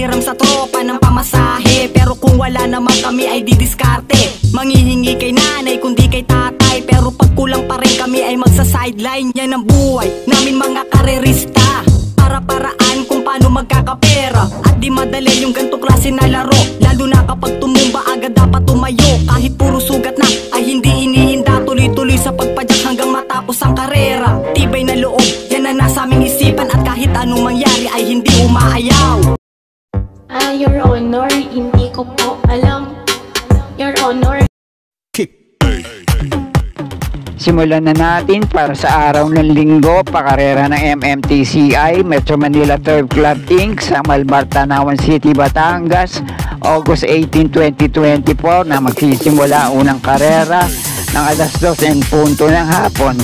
Manghihiram sa tropa ng pamasahe, pero kung wala naman kami ay didiskarte. Manghihingi kay nanay kundi kay tatay, pero pag kulang pa rin kami ay magsa-sideline. Yan ang buhay namin mga karerista, para-paraan kung paano magkakapera. At di madali yung gantong klase na laro, lalo na kapag tumumba agad dapat tumayo. Kahit puro sugat na ay hindi iniinda, tuloy-tuloy sa pagpadyak hanggang matapos ang karera. Tibay na loob, yan ang nasa aming isipan, at kahit anong mangyari ay hindi umaayaw. Your Honor, hindi ko po alam. Your Honor. Simulan na natin para sa araw ng linggo, pakarera ng MMTCI Metro Manila Turf Club Inc. sa Malbar, Tanawan City, Batangas, August 18, 2024 na magsisimula unang karera ng alas 2:00 ng hapon.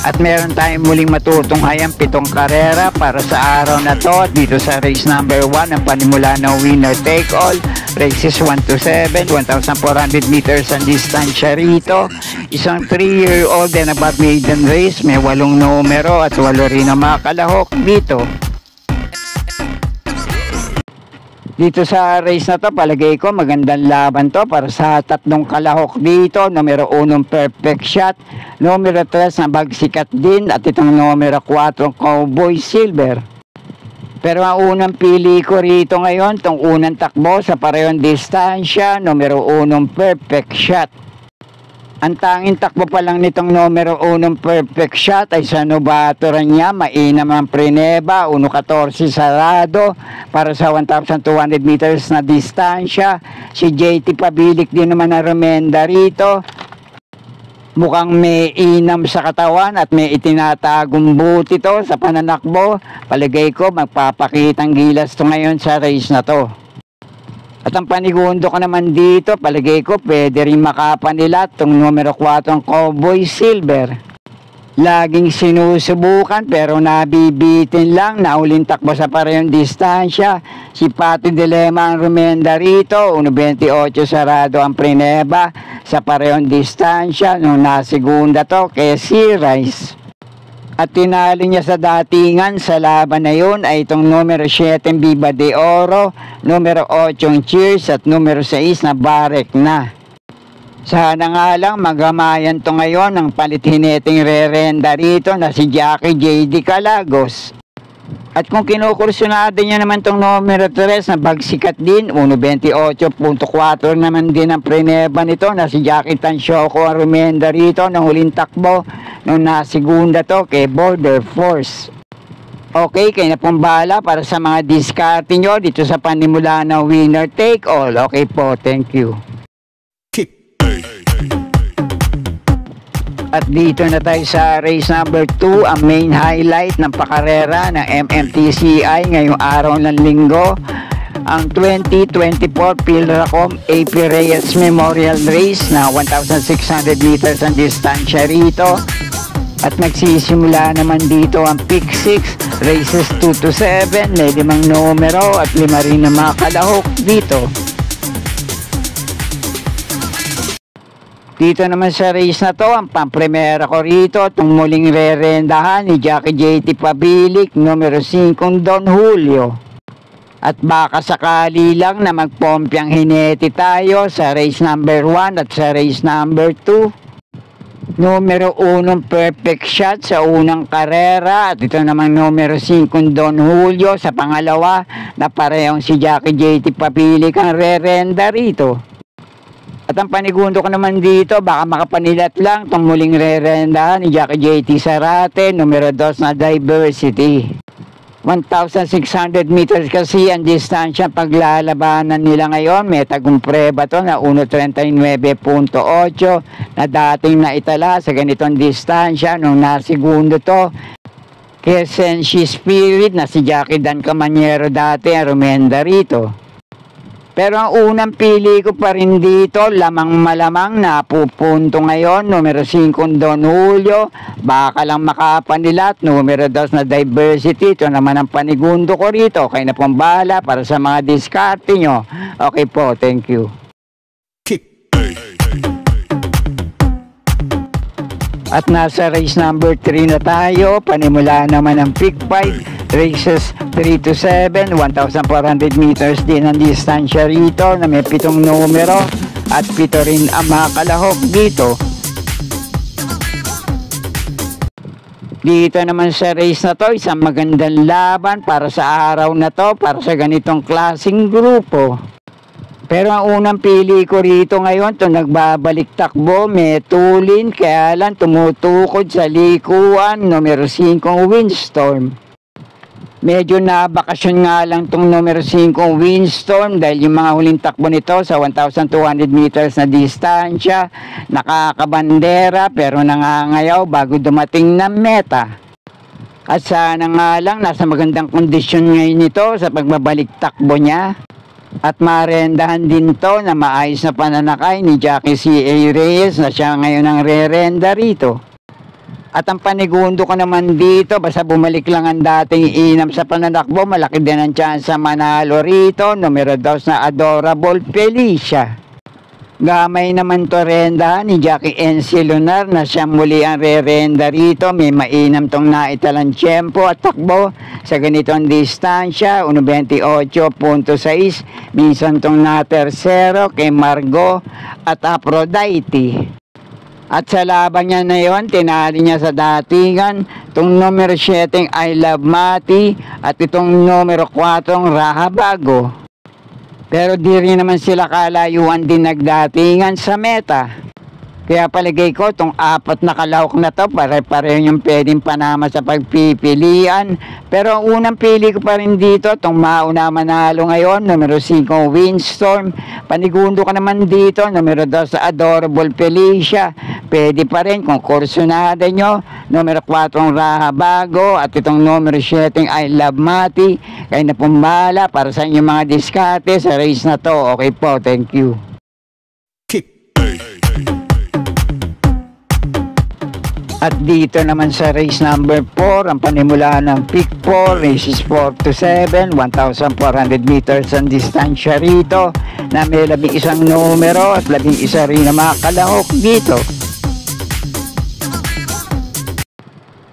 At meron tayong muling matutunghayan 7 karera para sa araw na to dito sa race number 1 ang panimula ng winner take all. Races 1 to 7, 1,400 meters ang distansya rito. Isang 3-year-old and above maiden race, may 8 numero at 8 rin ang mga kalahok dito. Dito sa race na to, palagay ko magandang laban to para sa 3 kalahok dito. Numero 1 Perfect Shot, numero 3 na Bagsikat din, at itong numero 4 Cowboy Silver. Pero ang unang pili ko rito ngayon, itong unang takbo sa parehong distansya, numero 1 Perfect Shot. Ang tanging takbo pa lang nitong numero 1 Perfect Shot ay sa nobaturan niya, mainam ang preneba, 1.14 sarado para sa 1,200 meters na distansya. Si JT Pabilik din naman na remenda rito. Mukhang may inam sa katawan at may itinatagong buti to sa pananakbo. Palagay ko magpapakitang gilas to ngayon sa race na to. At ang panigundo ko naman dito, palagay ko pwede rin makapanila itong numero 4 Cowboy Silver. Laging sinusubukan pero nabibitin lang, nauling takbo sa parehong distansya. Si Pati Dilema ang rumenda rito, 1.28 sarado ang preneba sa parehong distansya nung nasigunda to kay si Rice. At tinalo niya sa datingan sa laban na yun ay itong numero 7 Viva de Oro, numero 8 Cheers at numero 6 na Barek na. Sana nga lang magamayan to ngayon ng palit-hineting rerenda rito na si Jackie J.D. Calagos. At kung kinukursunado niya naman itong numero 3 na Bagsikat din, 1.28.4 naman din ang preneba nito na si Jackie Tansyoco ang rumenda rito ng huling takbo nung nasigunda to kay Border Force. Okay, kayo na pong bahala para sa mga diskarte nyo dito sa panimula ng winner take all. Okay po, thank you. At dito na tayo sa race number 2, ang main highlight ng pakarera ng MMTCI ngayong araw ng linggo. Ang 2024 Pilracom AP Reyes Memorial Race na 1,600 meters ang distansya rito. At magsisimula naman dito ang Pick 6, races 2 to 7, may 5 numero at 5 rin na mga kalahok dito. Dito naman sa race na to, ang pampremera ko rito, itong muling rerendahan ni Jackie J.T. Pabilik, numero 5 Don Julio. At baka sakali lang na magpompyang hineti tayo sa race number 1 at sa race number 2. Numero 1 Perfect Shot sa unang karera at ito namang numero 5 Don Julio sa pangalawa na parehong si Jackie J.T. Pabilik ang rerenda rito. At ang panigundo ko naman dito, baka makapanilat lang itong muling rerendahan ni Jackie J.T. Sarate, numero 2 na Diversity. 1,600 meters kasi ang distansya paglalabanan nila ngayon. May tagumpre ba to na 1.39.8 na dating naitala sa ganitong distansya nung nasigundo to. Kaya Senshi Spirit na si Jackie Dan Camaniero dati ang rumenda rito. Pero ang unang pili ko pa rin dito, lamang malamang na pupunto ngayon, numero 5 Don Julio, baka lang makapanilat, numero 2 na Diversity, ito naman ang panigundo ko rito, kayo na pong bahala para sa mga diskarte nyo. Okay po, thank you. At nasa race number 3 na tayo, panimula naman ang Pick 5, Races 3 to 7, 1,400 meters din ang distansya rito na may 7 numero at 7 rin ang mga kalahok dito. Dito naman sa race na to, isang magandang laban para sa araw na to, para sa ganitong klaseng grupo. Pero ang unang pili ko rito ngayon, to nagbabalik takbo, Metulin, kaya lang tumutukod sa likuan, numero 5 Windstorm. Medyo nabakasyon nga lang tong numero 5 Windstorm dahil yung mga huling takbo nito sa 1,200 meters na distansya, nakakabandera pero nangangayaw bago dumating ng meta. At sana nga lang nasa magandang kondisyon ngayon ito sa pagbabalik takbo niya. At marendahan din to na maayos na pananakay ni Jackie C.A. Reyes na siya ngayon ang re-renda rito. At ang panigundo ko naman dito, basta bumalik lang ang dating inam sa pananakbo, malaki din ang chance manalo rito, numero 2 na Adorable Felicia. Gamay naman to renda ni Jackie N.C. Lunar na siya muli ang re-renda rito, may mainam tong naitalang tiyempo at takbo sa ganitong distansya, 1:28.6, minsan tong na tersero kay Margo at Aphrodite. At sa laban niya na yon, tinali niya sa datingan itong numero 7 I Love Mati at itong numero 4 Rahabago. Pero di rin naman sila kalayuan din nagdatingan sa meta. Kaya palagay ko itong 4 na kalahok na to, pare-pareho yung pwedeng panama sa pagpipilian. Pero ang unang pili ko pa rin dito, itong mauna manalo ngayon, numero 5 Windstorm. Panigundo ka naman dito, numero 2 Adorable Felicia. Pwede pa rin kung kursunada nyo, numero 4 Rahabago at itong numero 7 I Love Mati. Kaya na pumbala para sa inyong mga diskarte sa race na to. Okay po, thank you. At dito naman sa race number 4, ang panimulaan ng pick 4, races 4 to 7, 1,400 meters ang distansya rito, na may 11 numero at 11 rin na mga kalahok dito.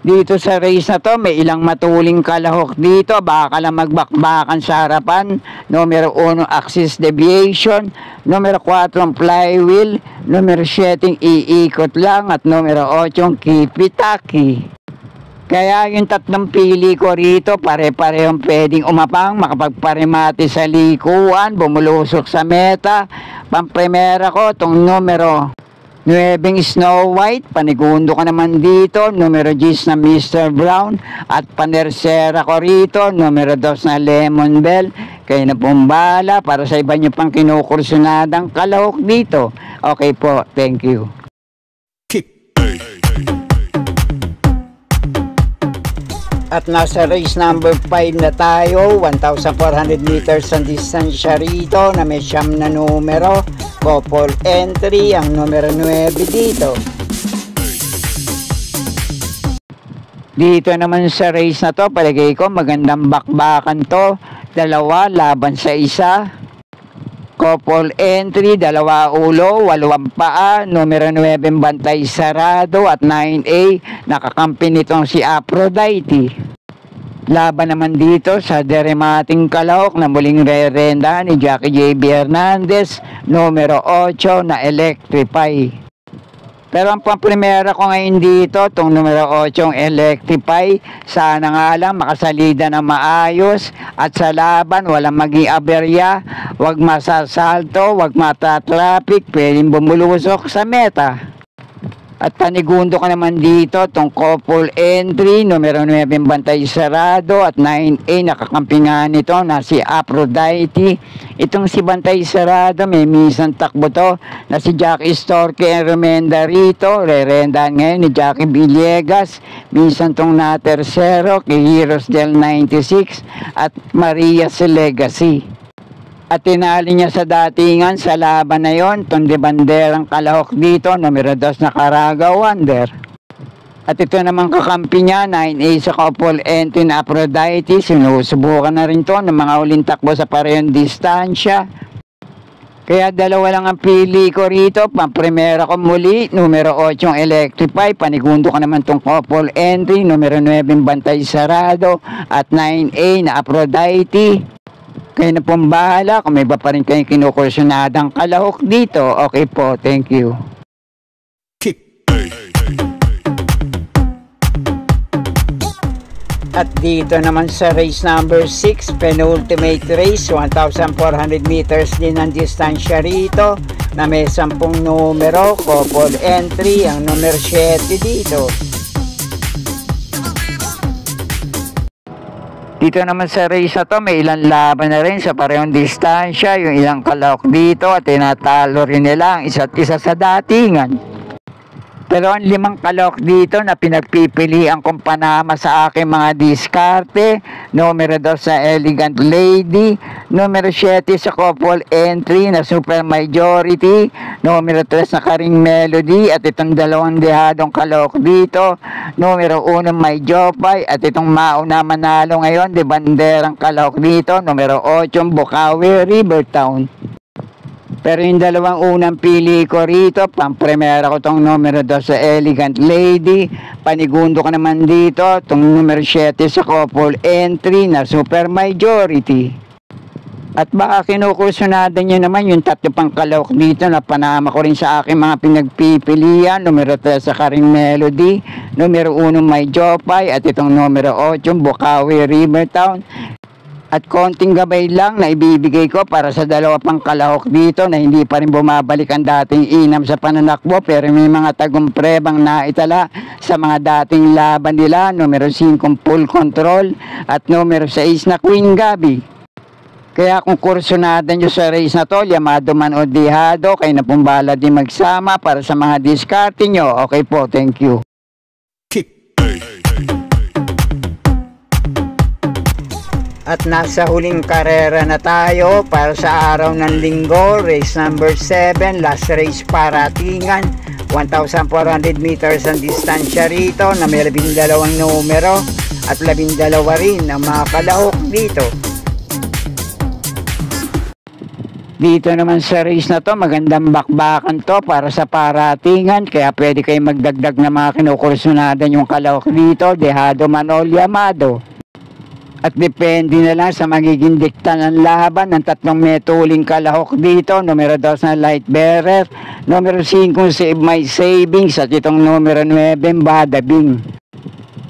Dito sa race na to, may ilang matuling kalahok dito, baka lang magbakbakan sa harapan, numero 1 Axis Deviation, numero 4 Flywheel, numero 7 iikot lang at numero 8 Kipitaki. Kaya yung tatlong pili ko rito, pare-parehong pwedeng umapang, makapagparemate sa likuan, bumulusok sa meta. Pampremera ko itong numero 9 Snow White, panigundo ka naman dito, numero 10 na Mr. Brown, at panersera ko rito, numero 2 na Lemon Bell. Kayo na pumbala para sa iba nyo pang kinukursunadang kalahok dito. Okay po, thank you. At nasa race number 5 na tayo, 1,400 meters ang distansya rito na may 9 na numero. Couple entry, ang numero 9 dito. Dito naman sa race na to, palagay ko magandang bakbakan to. 2 laban sa 1. Couple entry, 2 ulo, 8 paa, numero 9 bantay sarado at 9A, nakakampi nitong si Aphrodite. Laban naman dito sa deremating kalahok na muling re-renda ni Jackie J.B. Hernandez, numero 8 na Electrify. Pero ang pamprimera ko ngayon dito, itong numero 8 Electrify, sana nga lang makasalida na maayos at sa laban walang maging aberya, wag masasalto, wag matatraffic, pwedeng bumulusok sa meta. At panigundo ka naman dito, itong couple entry, numero 9 bantay sarado at 9A, nakakampingan nito na si Aphrodite. Itong si bantay sarado, may minsan takbo to na si Jackie Storke and Romenda rito, re-rendahan ngayon ni Jackie Villegas, minsan tong na tersero kay Heroes del 96 at Maria's Legacy. At tinali niya sa datingan sa laban na yon, itong de banderang kalahok dito, numero 2 na Caraga Wonder. At ito naman kakampi niya, 9A sa couple entry na Aphrodite, sinusubukan na rin to ng mga uling takbo sa parehong distansya. Kaya dalawa lang ang pili ko rito. Pampremera ko muli, numero 8 yung Electrify. Panigundo ko naman tong couple entry, numero 9 Bantay Sarado, at 9A na Aphrodite. Kayo na pong bahala kung may iba pa rin kayong kinukursunadang kalahok dito. Okay po, thank you. At dito naman sa race number 6, penultimate race, 1,400 meters din ang distansya rito, na may 10 numero, couple entry, ang numero 7 dito. Dito naman sa race na to, may ilang laban na rin sa parehong distansya, yung ilang kalahok dito, at tinatalo rin nila ang isa't isa sa datingan. Pero ang 5 kalahok dito na pinagpipilian kong panama sa aking mga diskarte, numero 2 sa Elegant Lady, numero 7 sa couple entry na Super Majority, numero 3 na Karing Melody, at itong 2 dehadong kalahok dito, numero 1 May Jopay, at itong mauna manalo ngayon, de banderang kalahok dito, numero 8 Bukawi Rivertown. Pero yung 2 unang pili ko rito, pampremera ko tong numero 2 sa Elegant Lady, panigundo ko naman dito, tong numero 7 sa couple entry na Super Majority. At baka kinukursunadan nyo naman yung 3 pang kalahok dito na panama ko rin sa aking mga pinagpipilian, numero 3 sa Karing Melody, numero 1 May Jopay, at itong numero 8 Bukawi Rivertown. At konting gabay lang na ibibigay ko para sa 2 pang kalahok dito na hindi pa rin bumabalik ang dating inam sa pananakbo, pero may mga tagumprebang naitala sa mga dating laban nila, numero 5 Full Control at numero 6 na Queen Gabi. Kaya kung kursunadan nyo sa race na to, llamado man o dehado, kayo na pong bahala din magsama para sa mga diskarte nyo. Okay po, thank you. At nasa huling karera na tayo para sa araw ng linggo, race number 7, last race paratingan, 1,400 meters ang distansya rito na may 12 numero at 12 rin ang mga kalahok dito. Dito naman sa race na to, magandang bakbakan to para sa paratingan, kaya pwede kayo magdagdag na mga kinukursunadan yung kalahok dito, dehado man o llamado. At depende na lang sa magiging dikta ng laban ng 3 metuling kalahok dito, numero 2 na Light Bearer, numero 5 Save My Savings, at itong numero 9 Badabing.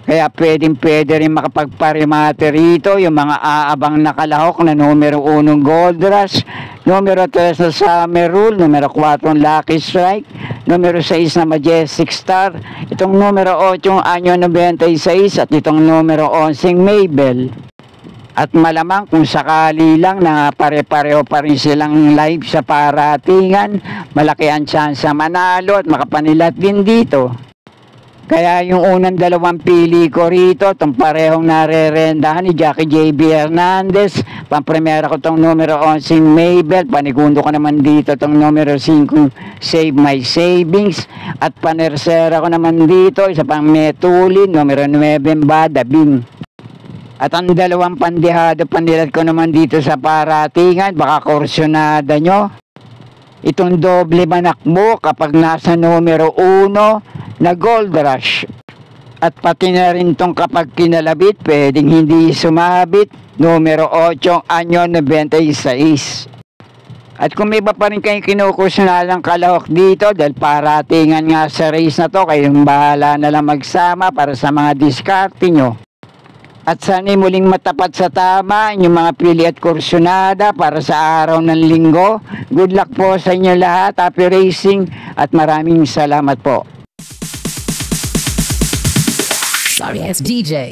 Kaya pwede rin makapagparimate rito yung mga aabang na kalahok na numero 1 Gold Rush, numero 3 na Summer Rule, numero 4 Lucky Strike, numero 6 na Majestic Star, itong numero 8 Anyo 96, at itong numero 11 Mabel. At malamang kung sakali lang na pare-pareho pa rin silang live sa paratingan, malaki ang tsansa manalo at makapanilat din dito. Kaya yung unang 2 pili ko rito, itong parehong narerendahan ni Jackie J.B. Hernandez, pampremera ko itong numero 11 Mabel, panigundo ko naman dito itong numero 5 Save My Savings, at panersera ko naman dito, isa pang metulin, numero 9 Badabing. At ang 2 pandehado panilat ko naman dito sa paratingan, baka kursyonada nyo. Itong doble manakbo kapag nasa numero 1 na Gold Rush. At pati na rin tong kapag kinalabit, pwedeng hindi sumabit, numero 8 Anyo 96. At kung may iba pa rin kayong kinukursunalang kalahok dito, dahil paratingan nga sa race na to, kayong bahala na lang magsama para sa mga diskarte nyo. At sana'y muling matapat sa tama inyong mga pili at kursunada para sa araw ng linggo. Good luck po sa inyo lahat. Happy racing at maraming salamat po. Sorry, it's DJ.